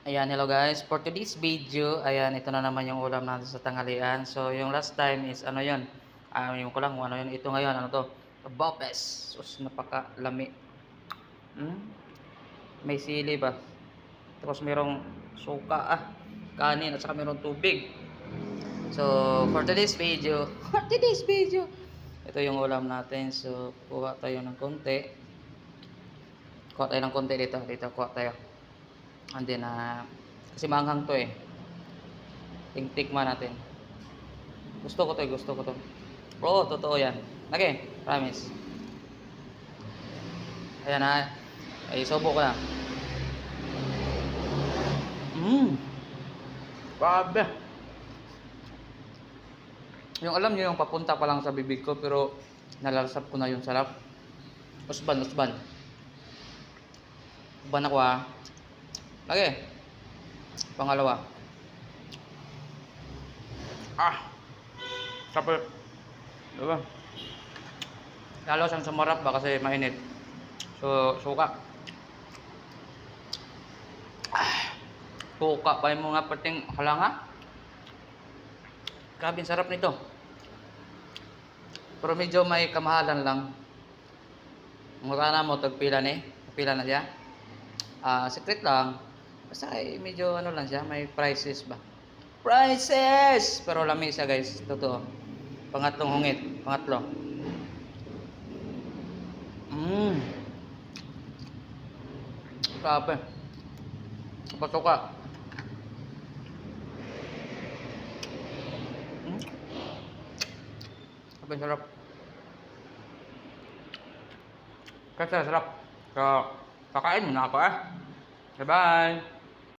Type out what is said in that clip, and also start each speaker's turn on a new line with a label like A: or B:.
A: Ayan, hello guys. For today's video, ayan, ito na naman yung ulam natin sa tanghalian. So, yung last time is ano yun? Yung ko lang kung ano yun. Ito ngayon, ano to? Bopes. Sus, napakalami. Hmm? May sili ba? Tapos merong suka, kanin, at saka merong tubig. So, for today's video, ito yung ulam natin. So, kuha tayo ng konti. Kuha tayo ng konti dito. Dito, kuha tayo. And then, kasi maanghang to eh. Tikman natin. Gusto ko to. Oo, totoo yan. Okay, promise. Ayan na. Ay, subo ko na. Grabe. Yung alam niyo yung papunta pa lang sa bibig ko pero nalalasap ko na yung sarap. Usban. Usban ako Okay. Pangalawa. Sarap. Diba? Lalo siyang sumarap ba kasi mainit. So, suka. Suka pa yung mga pating halanga. Grabe, sarap nito. Pero medyo may kamahalan lang. Mura na mo tagpila ni. Pila na siya. Secret lang. Basta medyo ano lang siya, may prices ba. Prices! Pero lami siya guys, totoo. Pangatlong hungit, pangatlo. Grabe. Suka. Sabi sarap. Kasi sarap. So, kakain muna ako Bye-bye.